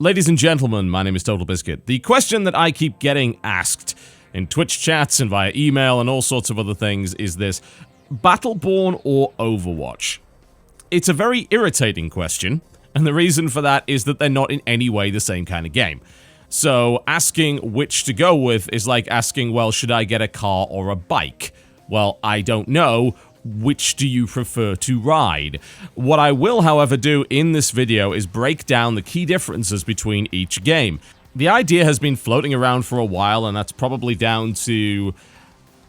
Ladies and gentlemen, my name is TotalBiscuit. The question that I keep getting asked in Twitch chats and via email and all sorts of other things is this: Battleborn or Overwatch? It's a very irritating question, and the reason for that is that they're not in any way the same kind of game. So asking which to go with is like asking, well, should I get a car or a bike? Well, I don't know. Which do you prefer to ride? What I will, however, do in this video is break down the key differences between each game. The idea has been floating around for a while, and that's probably down to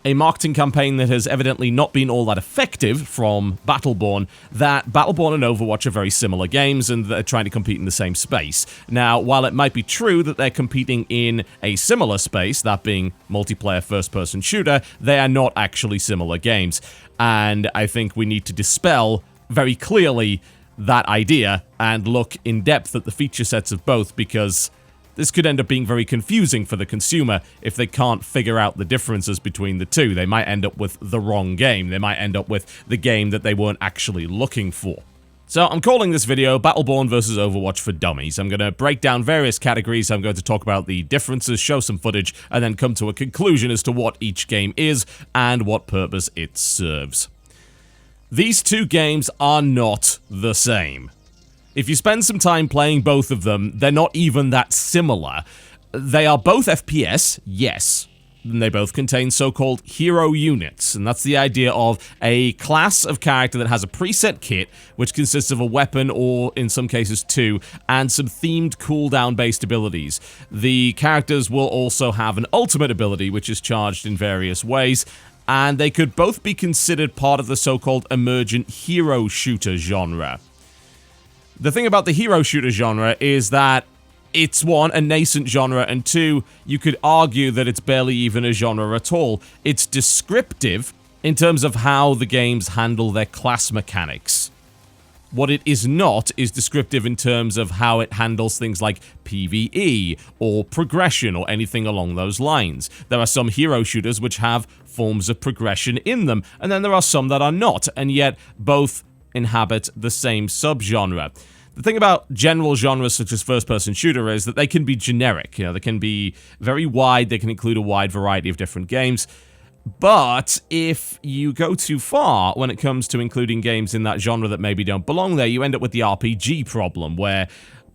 a marketing campaign that has evidently not been all that effective from Battleborn, that Battleborn and Overwatch are very similar games and they're trying to compete in the same space. Now, while it might be true that they're competing in a similar space, that being multiplayer first-person shooter, they are not actually similar games. And I think we need to dispel very clearly that idea and look in depth at the feature sets of both, because this could end up being very confusing for the consumer if they can't figure out the differences between the two. They might end up with the wrong game. They might end up with the game that they weren't actually looking for. So I'm calling this video Battleborn vs. Overwatch for Dummies. I'm going to break down various categories. I'm going to talk about the differences, show some footage, and then come to a conclusion as to what each game is and what purpose it serves. These two games are not the same. If you spend some time playing both of them, they're not even that similar. They are both FPS, yes. And they both contain so-called hero units, and that's the idea of a class of character that has a preset kit, which consists of a weapon, or in some cases two, and some themed cooldown-based abilities. The characters will also have an ultimate ability, which is charged in various ways, and they could both be considered part of the so-called emergent hero shooter genre. The thing about the hero shooter genre is that it's, one, a nascent genre, and two, you could argue that it's barely even a genre at all. It's descriptive in terms of how the games handle their class mechanics. What it is not is descriptive in terms of how it handles things like PvE, or progression, or anything along those lines. There are some hero shooters which have forms of progression in them, and then there are some that are not, and yet both inhabit the same subgenre. The thing about general genres such as first-person shooter is that they can be generic. You know, they can be very wide, they can include a wide variety of different games. But if you go too far when it comes to including games in that genre that maybe don't belong there, you end up with the RPG problem, where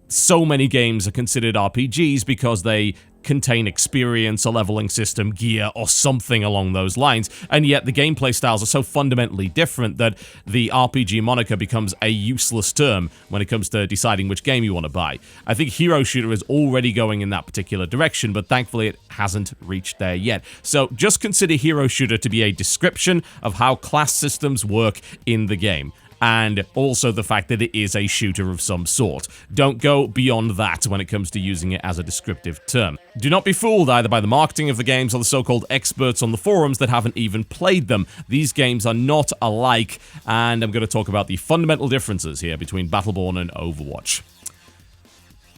so many games are considered RPGs because they contain experience, a leveling system, gear, or something along those lines, and yet the gameplay styles are so fundamentally different that the RPG moniker becomes a useless term when it comes to deciding which game you want to buy. I think hero shooter is already going in that particular direction, but thankfully it hasn't reached there yet. So just consider hero shooter to be a description of how class systems work in the game, and also the fact that it is a shooter of some sort. Don't go beyond that when it comes to using it as a descriptive term. Do not be fooled either by the marketing of the games or the so-called experts on the forums that haven't even played them. These games are not alike, and I'm going to talk about the fundamental differences here between Battleborn and Overwatch.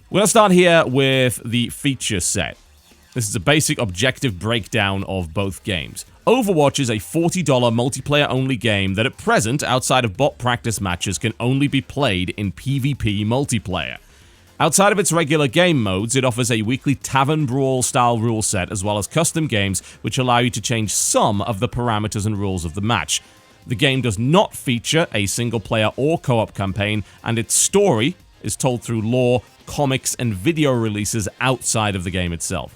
We're going to start here with the feature set. This is a basic objective breakdown of both games. Overwatch is a $40 multiplayer-only game that at present, outside of bot practice matches, can only be played in PvP multiplayer. Outside of its regular game modes, it offers a weekly Tavern Brawl-style rule set, as well as custom games which allow you to change some of the parameters and rules of the match. The game does not feature a single-player or co-op campaign, and its story is told through lore, comics, and video releases outside of the game itself.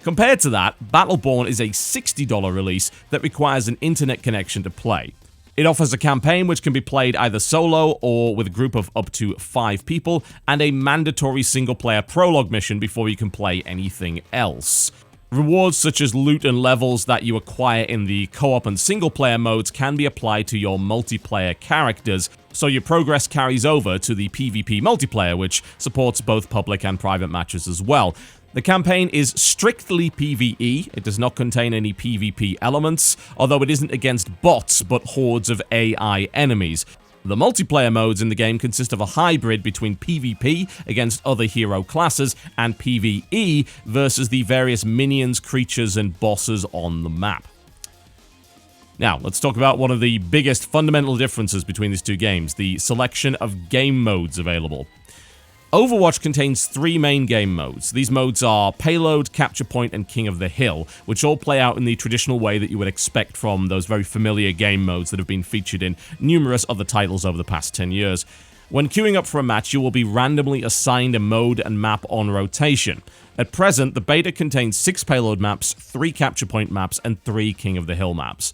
Compared to that, Battleborn is a $60 release that requires an internet connection to play. It offers a campaign which can be played either solo or with a group of up to 5 people, and a mandatory single-player prologue mission before you can play anything else. Rewards such as loot and levels that you acquire in the co-op and single-player modes can be applied to your multiplayer characters, so your progress carries over to the PvP multiplayer, which supports both public and private matches as well. The campaign is strictly PvE, it does not contain any PvP elements, although it isn't against bots, but hordes of AI enemies. The multiplayer modes in the game consist of a hybrid between PvP against other hero classes and PvE versus the various minions, creatures, and bosses on the map. Now, let's talk about one of the biggest fundamental differences between these two games, the selection of game modes available. Overwatch contains 3 main game modes. These modes are Payload, Capture Point, and King of the Hill, which all play out in the traditional way that you would expect from those very familiar game modes that have been featured in numerous other titles over the past 10 years. When queuing up for a match, you will be randomly assigned a mode and map on rotation. At present, the beta contains 6 Payload maps, 3 Capture Point maps, and 3 King of the Hill maps.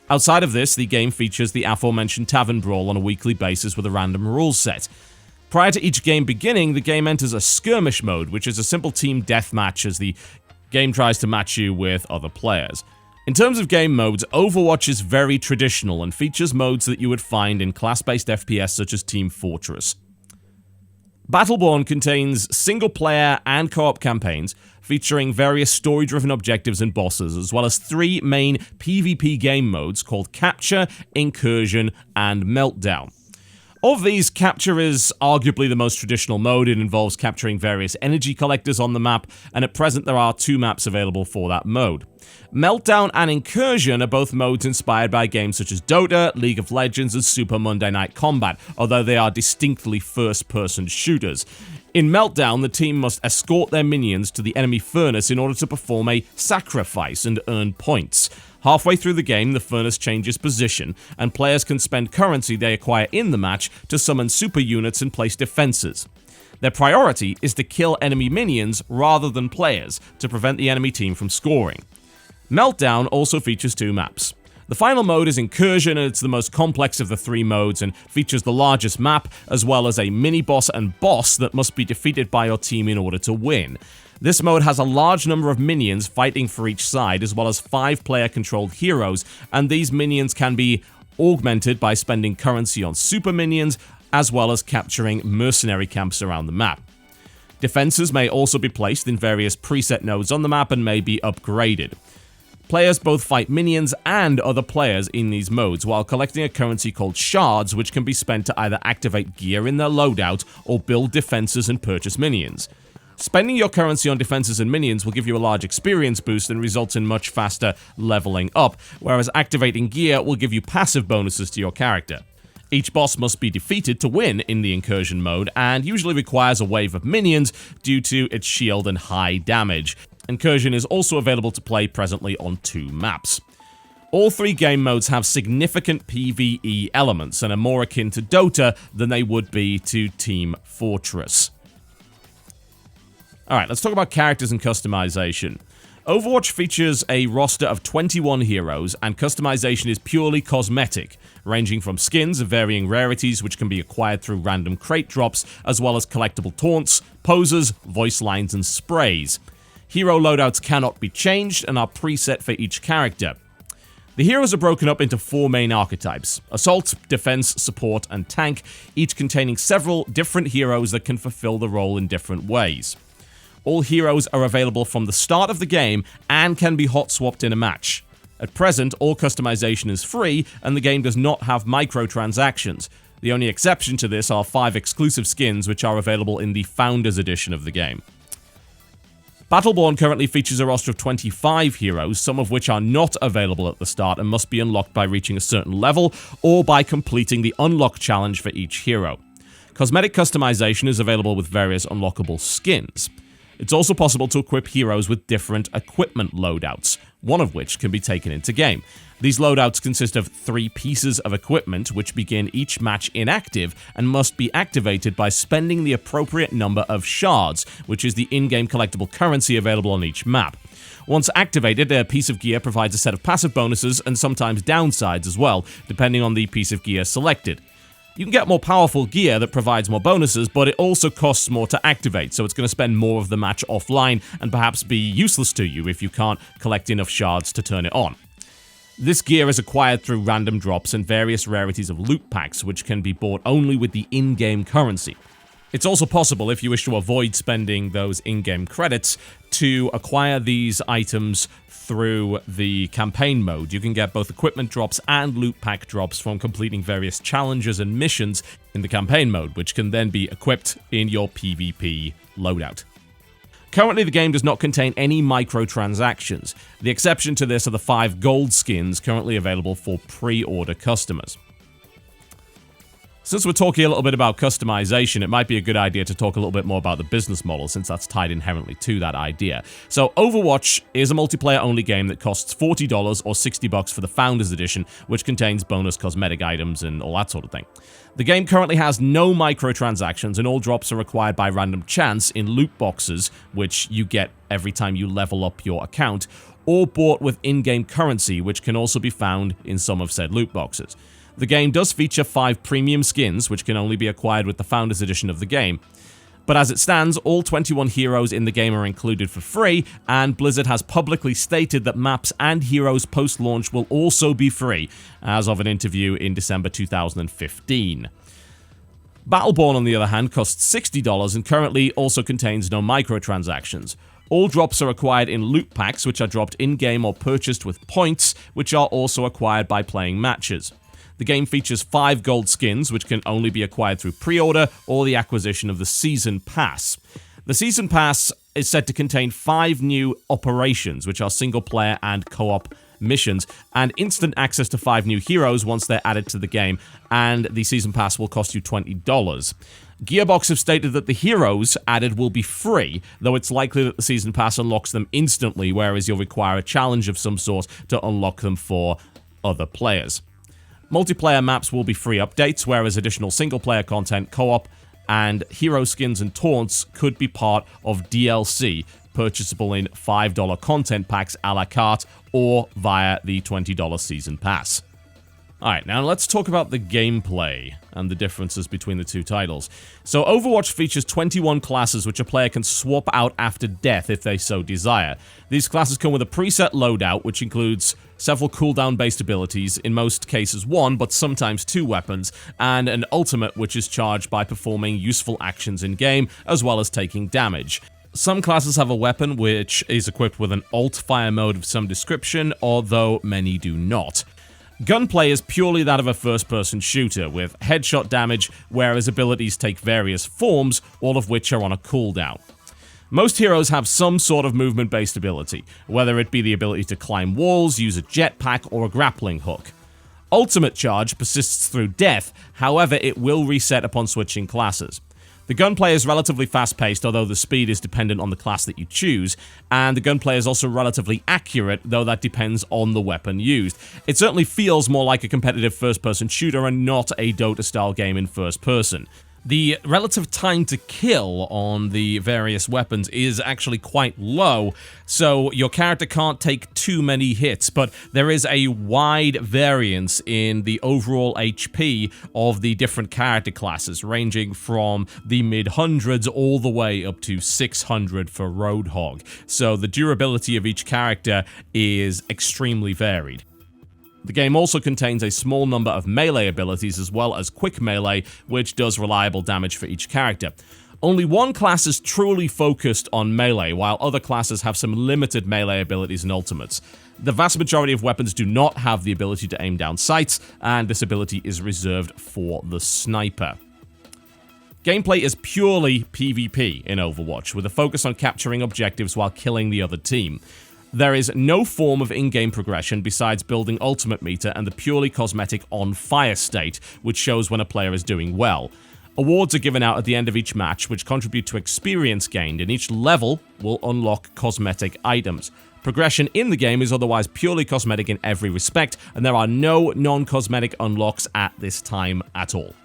Outside of this, the game features the aforementioned Tavern Brawl on a weekly basis with a random rules set. Prior to each game beginning, the game enters a skirmish mode, which is a simple team deathmatch as the game tries to match you with other players. In terms of game modes, Overwatch is very traditional and features modes that you would find in class-based FPS such as Team Fortress. Battleborn contains single-player and co-op campaigns featuring various story-driven objectives and bosses, as well as 3 main PvP game modes called Capture, Incursion, and Meltdown. Of these, Capture is arguably the most traditional mode. It involves capturing various energy collectors on the map, and at present there are 2 maps available for that mode. Meltdown and Incursion are both modes inspired by games such as Dota, League of Legends, and Super Monday Night Combat, although they are distinctly first-person shooters. In Meltdown, the team must escort their minions to the enemy furnace in order to perform a sacrifice and earn points. Halfway through the game, the furnace changes position, and players can spend currency they acquire in the match to summon super units and place defenses. Their priority is to kill enemy minions rather than players, to prevent the enemy team from scoring. Meltdown also features 2 maps. The final mode is Incursion, and it's the most complex of the 3 modes and features the largest map, as well as a mini-boss and boss that must be defeated by your team in order to win. This mode has a large number of minions fighting for each side, as well as 5 player-controlled heroes, and these minions can be augmented by spending currency on super minions, as well as capturing mercenary camps around the map. Defenses may also be placed in various preset nodes on the map and may be upgraded. Players both fight minions and other players in these modes, while collecting a currency called shards, which can be spent to either activate gear in their loadout or build defenses and purchase minions. Spending your currency on defenses and minions will give you a large experience boost and results in much faster leveling up, whereas activating gear will give you passive bonuses to your character. Each boss must be defeated to win in the Incursion mode, and usually requires a wave of minions due to its shield and high damage. Incursion is also available to play presently on 2 maps. All 3 game modes have significant PvE elements and are more akin to Dota than they would be to Team Fortress. Alright, let's talk about characters and customization. Overwatch features a roster of 21 heroes, and customization is purely cosmetic, ranging from skins of varying rarities which can be acquired through random crate drops, as well as collectible taunts, poses, voice lines, and sprays. Hero loadouts cannot be changed and are preset for each character. The heroes are broken up into 4 main archetypes: Assault, Defense, Support, and Tank, each containing several different heroes that can fulfill the role in different ways. All heroes are available from the start of the game and can be hot-swapped in a match. At present, all customization is free, and the game does not have microtransactions. The only exception to this are 5 exclusive skins which are available in the Founders Edition of the game. Battleborn currently features a roster of 25 heroes, some of which are not available at the start and must be unlocked by reaching a certain level or by completing the unlock challenge for each hero. Cosmetic customization is available with various unlockable skins. It's also possible to equip heroes with different equipment loadouts, one of which can be taken into game. These loadouts consist of 3 pieces of equipment which begin each match inactive and must be activated by spending the appropriate number of shards, which is the in-game collectible currency available on each map. Once activated, a piece of gear provides a set of passive bonuses and sometimes downsides as well, depending on the piece of gear selected. You can get more powerful gear that provides more bonuses, but it also costs more to activate, so it's going to spend more of the match offline and perhaps be useless to you if you can't collect enough shards to turn it on. This gear is acquired through random drops and various rarities of loot packs, which can be bought only with the in-game currency. It's also possible, if you wish to avoid spending those in-game credits, to acquire these items through the campaign mode. You can get both equipment drops and loot pack drops from completing various challenges and missions in the campaign mode, which can then be equipped in your PvP loadout. Currently, the game does not contain any microtransactions. The exception to this are the 5 gold skins currently available for pre-order customers. Since we're talking a little bit about customization, it might be a good idea to talk a little bit more about the business model, since that's tied inherently to that idea. So Overwatch is a multiplayer-only game that costs $40 or $60 for the Founders Edition, which contains bonus cosmetic items and all that sort of thing. The game currently has no microtransactions, and all drops are required by random chance in loot boxes, which you get every time you level up your account, or bought with in-game currency, which can also be found in some of said loot boxes. The game does feature 5 premium skins, which can only be acquired with the Founders Edition of the game. But as it stands, all 21 heroes in the game are included for free, and Blizzard has publicly stated that maps and heroes post-launch will also be free, as of an interview in December 2015. Battleborn, on the other hand, costs $60 and currently also contains no microtransactions. All drops are acquired in loot packs, which are dropped in-game or purchased with points, which are also acquired by playing matches. The game features 5 gold skins, which can only be acquired through pre-order or the acquisition of the Season Pass. The Season Pass is said to contain 5 new operations, which are single-player and co-op missions, and instant access to 5 new heroes once they're added to the game, and the Season Pass will cost you $20. Gearbox have stated that the heroes added will be free, though it's likely that the Season Pass unlocks them instantly, whereas you'll require a challenge of some sort to unlock them for other players. Multiplayer maps will be free updates, whereas additional single-player content, co-op, and hero skins and taunts could be part of DLC, purchasable in $5 content packs a la carte or via the $20 Season Pass. Alright, now let's talk about the gameplay and the differences between the two titles. So Overwatch features 21 classes which a player can swap out after death if they so desire. These classes come with a preset loadout which includes several cooldown-based abilities, in most cases 1, but sometimes 2 weapons, and an ultimate which is charged by performing useful actions in-game, as well as taking damage. Some classes have a weapon which is equipped with an alt-fire mode of some description, although many do not. Gunplay is purely that of a first-person shooter, with headshot damage, whereas abilities take various forms, all of which are on a cooldown. Most heroes have some sort of movement-based ability, whether it be the ability to climb walls, use a jetpack, or a grappling hook. Ultimate charge persists through death, however it will reset upon switching classes. The gunplay is relatively fast-paced, although the speed is dependent on the class that you choose, and the gunplay is also relatively accurate, though that depends on the weapon used. It certainly feels more like a competitive first-person shooter and not a Dota-style game in first-person. The relative time to kill on the various weapons is actually quite low, so your character can't take too many hits, but there is a wide variance in the overall HP of the different character classes, ranging from the mid-hundreds all the way up to 600 for Roadhog, so the durability of each character is extremely varied. The game also contains a small number of melee abilities as well as quick melee, which does reliable damage for each character. Only one class is truly focused on melee, while other classes have some limited melee abilities and ultimates. The vast majority of weapons do not have the ability to aim down sights, and this ability is reserved for the sniper. Gameplay is purely PvP in Overwatch, with a focus on capturing objectives while killing the other team. There is no form of in-game progression besides building ultimate meter and the purely cosmetic on-fire state, which shows when a player is doing well. Awards are given out at the end of each match, which contribute to experience gained, and each level will unlock cosmetic items. Progression in the game is otherwise purely cosmetic in every respect, and there are no non-cosmetic unlocks at this time at all.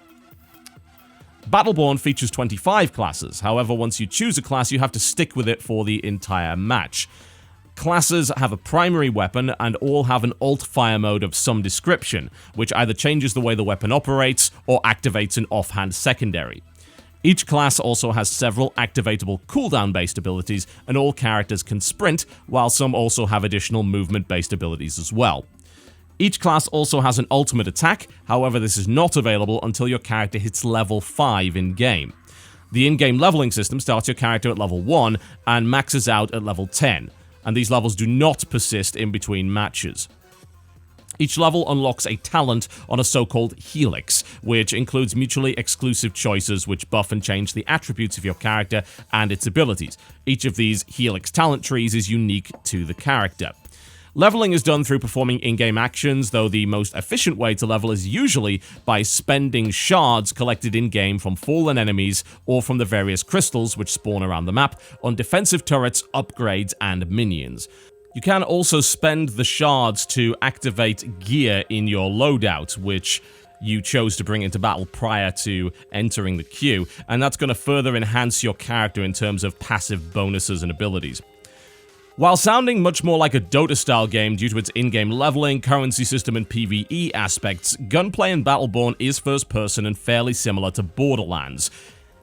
Battleborn features 25 classes, however once you choose a class you have to stick with it for the entire match. Classes have a primary weapon and all have an alt-fire mode of some description, which either changes the way the weapon operates or activates an offhand secondary. Each class also has several activatable cooldown-based abilities, and all characters can sprint, while some also have additional movement-based abilities as well. Each class also has an ultimate attack, however this is not available until your character hits level 5 in-game. The in-game leveling system starts your character at level 1 and maxes out at level 10. And these levels do not persist in between matches. Each level unlocks a talent on a so-called helix, which includes mutually exclusive choices which buff and change the attributes of your character and its abilities. Each of these helix talent trees is unique to the character. Leveling is done through performing in-game actions, though the most efficient way to level is usually by spending shards collected in-game from fallen enemies or from the various crystals which spawn around the map on defensive turrets, upgrades, and minions. You can also spend the shards to activate gear in your loadout, which you chose to bring into battle prior to entering the queue, and that's going to further enhance your character in terms of passive bonuses and abilities. While sounding much more like a Dota-style game due to its in-game leveling, currency system, and PvE aspects, gunplay in Battleborn is first-person and fairly similar to Borderlands.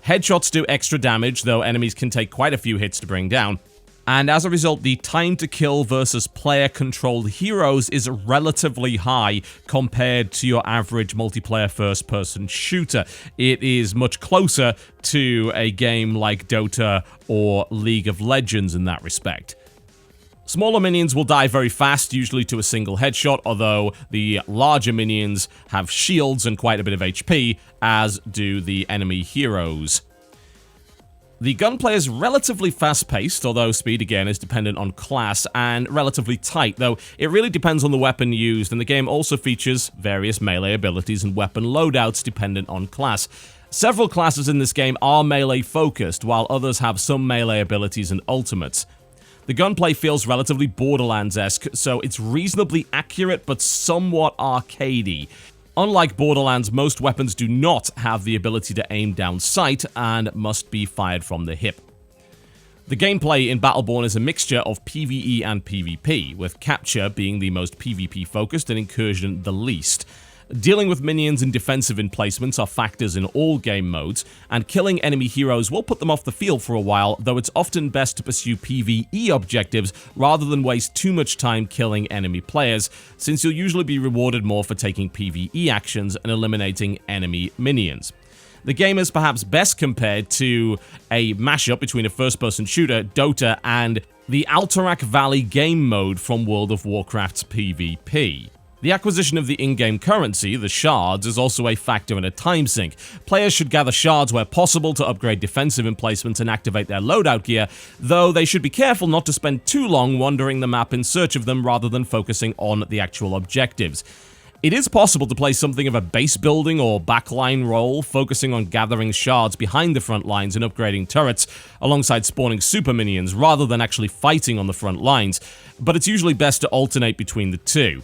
Headshots do extra damage, though enemies can take quite a few hits to bring down, and as a result, the time to kill versus player-controlled heroes is relatively high compared to your average multiplayer first-person shooter. It is much closer to a game like Dota or League of Legends in that respect. Smaller minions will die very fast, usually to a single headshot, although the larger minions have shields and quite a bit of HP, as do the enemy heroes. The gunplay is relatively fast-paced, although speed again is dependent on class, and relatively tight, though it really depends on the weapon used, and the game also features various melee abilities and weapon loadouts dependent on class. Several classes in this game are melee-focused, while others have some melee abilities and ultimates. The gunplay feels relatively Borderlands-esque, so it's reasonably accurate but somewhat arcadey. Unlike Borderlands, most weapons do not have the ability to aim down sight and must be fired from the hip. The gameplay in Battleborn is a mixture of PvE and PvP, with capture being the most PvP-focused and incursion the least. Dealing with minions and defensive emplacements are factors in all game modes, and killing enemy heroes will put them off the field for a while, though it's often best to pursue PvE objectives rather than waste too much time killing enemy players, since you'll usually be rewarded more for taking PvE actions and eliminating enemy minions. The game is perhaps best compared to a mashup between a first-person shooter, Dota, and the Alterac Valley game mode from World of Warcraft's PvP. The acquisition of the in-game currency, the shards, is also a factor in a time sink. Players should gather shards where possible to upgrade defensive emplacements and activate their loadout gear, though they should be careful not to spend too long wandering the map in search of them rather than focusing on the actual objectives. It is possible to play something of a base building or backline role, focusing on gathering shards behind the front lines and upgrading turrets, alongside spawning super minions rather than actually fighting on the front lines, but it's usually best to alternate between the two.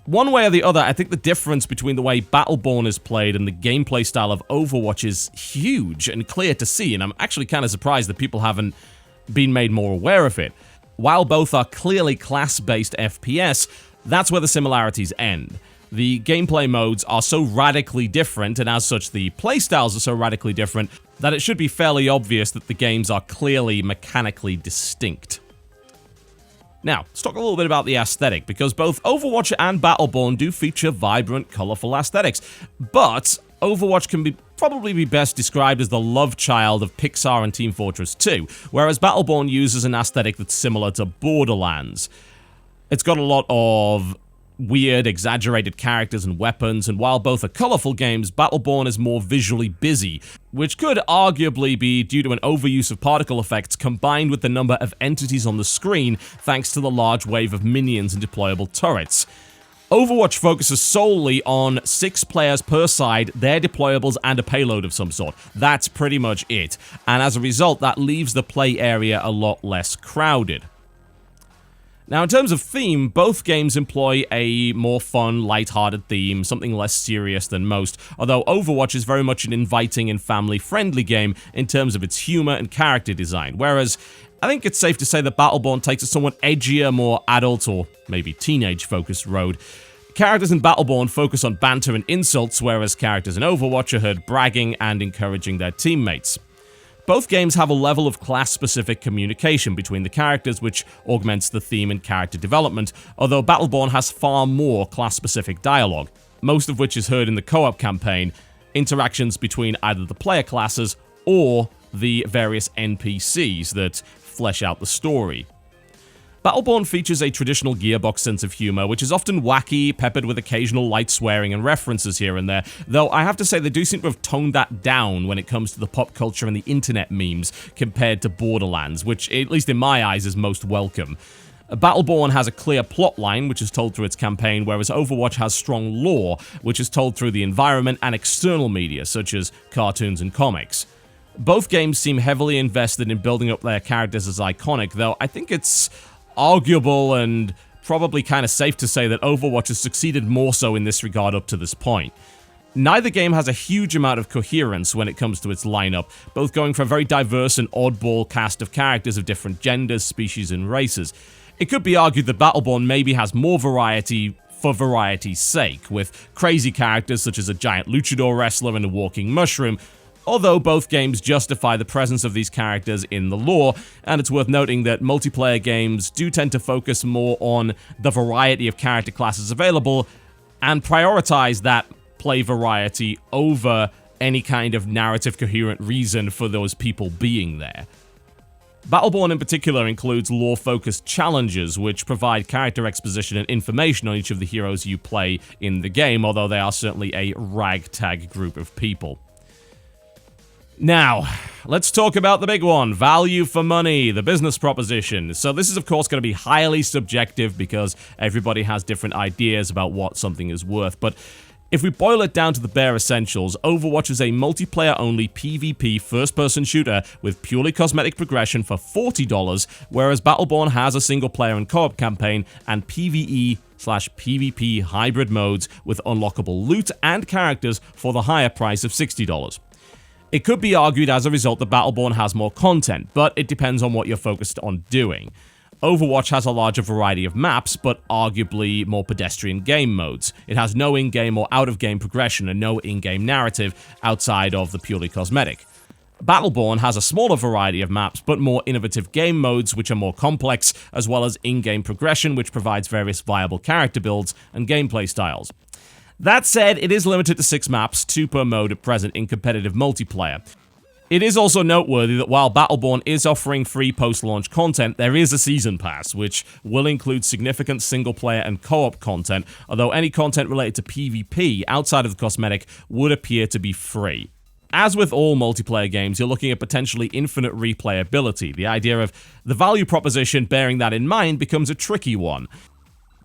One way or the other, I think the difference between the way Battleborn is played and the gameplay style of Overwatch is huge and clear to see, and I'm actually kind of surprised that people haven't been made more aware of it. While both are clearly class-based FPS, that's where the similarities end. The gameplay modes are so radically different, and as such the playstyles are so radically different, that it should be fairly obvious that the games are clearly mechanically distinct. Now, let's talk a little bit about the aesthetic, because both Overwatch and Battleborn do feature vibrant, colorful aesthetics, but Overwatch can probably be best described as the love child of Pixar and Team Fortress 2, whereas Battleborn uses an aesthetic that's similar to Borderlands. It's got a lot of weird, exaggerated characters and weapons, and while both are colorful games, Battleborn is more visually busy, which could arguably be due to an overuse of particle effects combined with the number of entities on the screen thanks to the large wave of minions and deployable turrets. Overwatch focuses solely on 6 players per side, their deployables, and a payload of some sort. That's pretty much it, and as a result, that leaves the play area a lot less crowded. Now, in terms of theme, both games employ a more fun, light-hearted theme, something less serious than most, although Overwatch is very much an inviting and family-friendly game in terms of its humor and character design, whereas I think it's safe to say that Battleborn takes a somewhat edgier, more adult or maybe teenage-focused road. Characters in Battleborn focus on banter and insults, whereas characters in Overwatch are heard bragging and encouraging their teammates. Both games have a level of class-specific communication between the characters which augments the theme and character development, although Battleborn has far more class-specific dialogue, most of which is heard in the co-op campaign, interactions between either the player classes or the various NPCs that flesh out the story. Battleborn features a traditional Gearbox sense of humor, which is often wacky, peppered with occasional light swearing and references here and there, though I have to say they do seem to have toned that down when it comes to the pop culture and the internet memes compared to Borderlands, which, at least in my eyes, is most welcome. Battleborn has a clear plot line, which is told through its campaign, whereas Overwatch has strong lore, which is told through the environment and external media, such as cartoons and comics. Both games seem heavily invested in building up their characters as iconic, though I think it's arguable and probably kind of safe to say that Overwatch has succeeded more so in this regard up to this point. Neither game has a huge amount of coherence when it comes to its lineup, both going for a very diverse and oddball cast of characters of different genders, species, and races. It could be argued that Battleborn maybe has more variety for variety's sake, with crazy characters such as a giant luchador wrestler and a walking mushroom, although both games justify the presence of these characters in the lore, and it's worth noting that multiplayer games do tend to focus more on the variety of character classes available, and prioritize that play variety over any kind of narrative coherent reason for those people being there. Battleborn in particular includes lore-focused challenges, which provide character exposition and information on each of the heroes you play in the game, although they are certainly a ragtag group of people. Now, let's talk about the big one, value for money, the business proposition. So this is of course going to be highly subjective because everybody has different ideas about what something is worth, but if we boil it down to the bare essentials, Overwatch is a multiplayer-only PvP first-person shooter with purely cosmetic progression for $40, whereas Battleborn has a single-player and co-op campaign and PvE/PvP hybrid modes with unlockable loot and characters for the higher price of $60. It could be argued as a result that Battleborn has more content, but it depends on what you're focused on doing. Overwatch has a larger variety of maps, but arguably more pedestrian game modes. It has no in-game or out-of-game progression and no in-game narrative outside of the purely cosmetic. Battleborn has a smaller variety of maps, but more innovative game modes which are more complex, as well as in-game progression which provides various viable character builds and gameplay styles. That said, it is limited to 6 maps, 2 per mode at present in competitive multiplayer. It is also noteworthy that while Battleborn is offering free post-launch content, there is a season pass, which will include significant single-player and co-op content, although any content related to PvP outside of the cosmetic would appear to be free. As with all multiplayer games, you're looking at potentially infinite replayability. The idea of the value proposition bearing that in mind becomes a tricky one.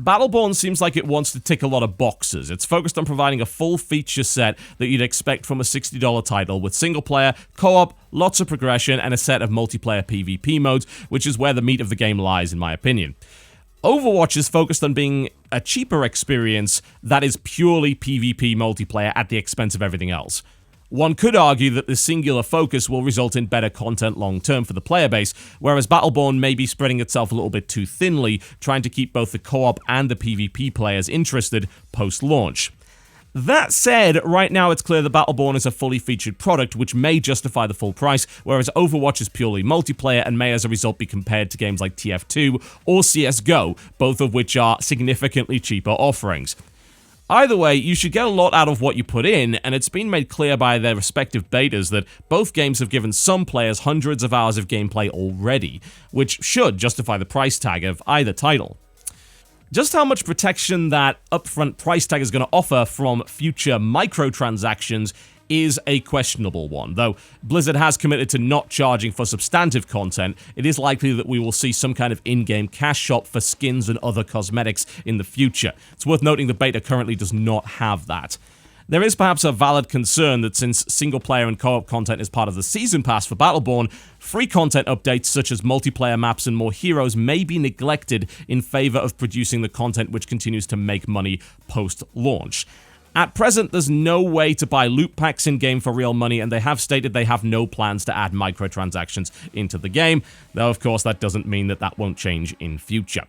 Battleborn seems like it wants to tick a lot of boxes. It's focused on providing a full feature set that you'd expect from a $60 title with single-player, co-op, lots of progression, and a set of multiplayer PvP modes, which is where the meat of the game lies, in my opinion. Overwatch is focused on being a cheaper experience that is purely PvP multiplayer at the expense of everything else. One could argue that this singular focus will result in better content long-term for the player base, whereas Battleborn may be spreading itself a little bit too thinly, trying to keep both the co-op and the PvP players interested post-launch. That said, right now it's clear that Battleborn is a fully featured product which may justify the full price, whereas Overwatch is purely multiplayer and may as a result be compared to games like TF2 or CSGO, both of which are significantly cheaper offerings. Either way, you should get a lot out of what you put in, and it's been made clear by their respective betas that both games have given some players hundreds of hours of gameplay already, which should justify the price tag of either title. Just how much protection that upfront price tag is going to offer from future microtransactions is a questionable one. Though Blizzard has committed to not charging for substantive content, it is likely that we will see some kind of in-game cash shop for skins and other cosmetics in the future. It's worth noting the beta currently does not have that. There is perhaps a valid concern that since single-player and co-op content is part of the Season Pass for Battleborn, free content updates such as multiplayer maps and more heroes may be neglected in favor of producing the content which continues to make money post-launch. At present, there's no way to buy loot packs in-game for real money, and they have stated they have no plans to add microtransactions into the game, though of course that doesn't mean that that won't change in future.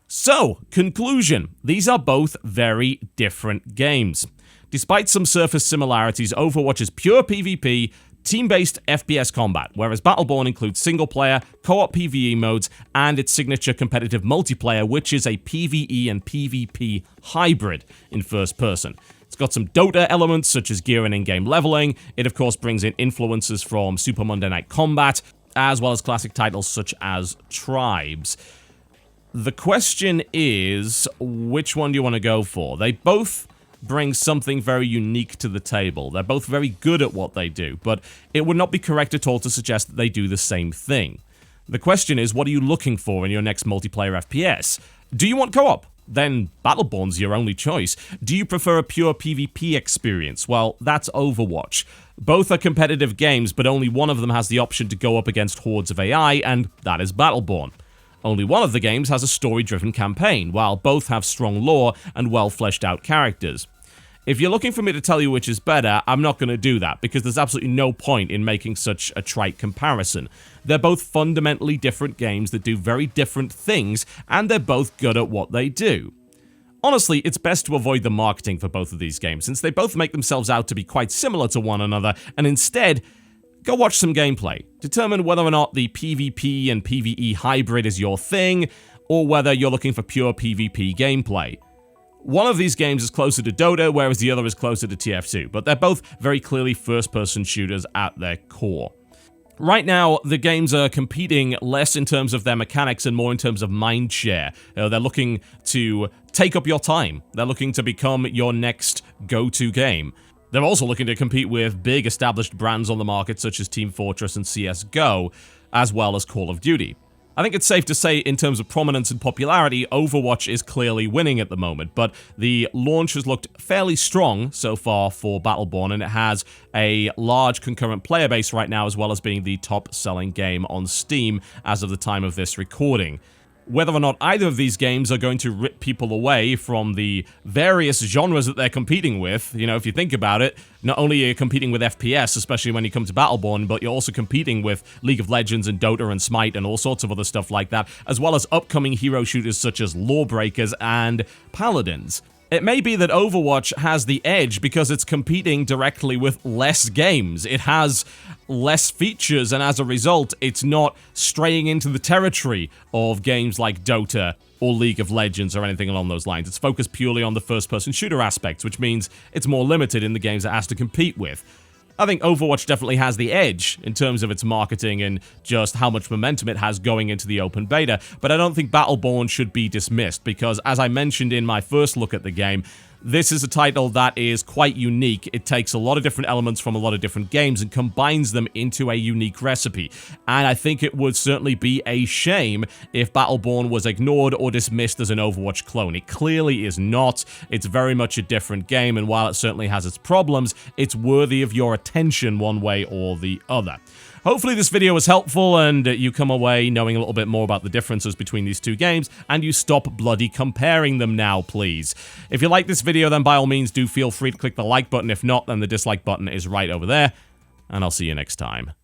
So, conclusion. These are both very different games. Despite some surface similarities, Overwatch is pure PvP, team-based FPS combat, whereas Battleborn includes single-player, co-op PvE modes, and its signature competitive multiplayer, which is a PvE and PvP hybrid in first person. It's got some Dota elements, such as gear and in-game leveling. It, of course, brings in influences from Super Monday Night Combat, as well as classic titles such as Tribes. The question is, which one do you want to go for? They both bring something very unique to the table. They're both very good at what they do, but it would not be correct at all to suggest that they do the same thing. The question is, what are you looking for in your next multiplayer FPS? Do you want co-op? Then Battleborn's your only choice. Do you prefer a pure PvP experience? Well, that's Overwatch. Both are competitive games, but only one of them has the option to go up against hordes of AI, and that is Battleborn. Only one of the games has a story-driven campaign, while both have strong lore and well-fleshed-out characters. If you're looking for me to tell you which is better, I'm not going to do that, because there's absolutely no point in making such a trite comparison. They're both fundamentally different games that do very different things, and they're both good at what they do. Honestly, it's best to avoid the marketing for both of these games, since they both make themselves out to be quite similar to one another, and instead, go watch some gameplay. Determine whether or not the PvP and PvE hybrid is your thing, or whether you're looking for pure PvP gameplay. One of these games is closer to Dota, whereas the other is closer to TF2, but they're both very clearly first-person shooters at their core. Right now, the games are competing less in terms of their mechanics and more in terms of mindshare. They're looking to take up your time. They're looking to become your next go-to game. They're also looking to compete with big established brands on the market such as Team Fortress and CSGO, as well as Call of Duty. I think it's safe to say, in terms of prominence and popularity, Overwatch is clearly winning at the moment, but the launch has looked fairly strong so far for Battleborn, and it has a large concurrent player base right now, as well as being the top-selling game on Steam as of the time of this recording. Whether or not either of these games are going to rip people away from the various genres that they're competing with, you know, if you think about it, not only are you competing with FPS, especially when you come to Battleborn, but you're also competing with League of Legends and Dota and Smite and all sorts of other stuff like that, as well as upcoming hero shooters such as Lawbreakers and Paladins. It may be that Overwatch has the edge because it's competing directly with less games. It has less features, and as a result, it's not straying into the territory of games like Dota or League of Legends or anything along those lines. It's focused purely on the first-person shooter aspects, which means it's more limited in the games it has to compete with. I think Overwatch definitely has the edge in terms of its marketing and just how much momentum it has going into the open beta, but I don't think Battleborn should be dismissed because, as I mentioned in my first look at the game, this is a title that is quite unique. It takes a lot of different elements from a lot of different games and combines them into a unique recipe. And I think it would certainly be a shame if Battleborn was ignored or dismissed as an Overwatch clone. It clearly is not. It's very much a different game, and while it certainly has its problems, it's worthy of your attention one way or the other. Hopefully this video was helpful and you come away knowing a little bit more about the differences between these two games, and you stop bloody comparing them now, please. If you like this video, then by all means do feel free to click the like button. If not, then the dislike button is right over there, and I'll see you next time.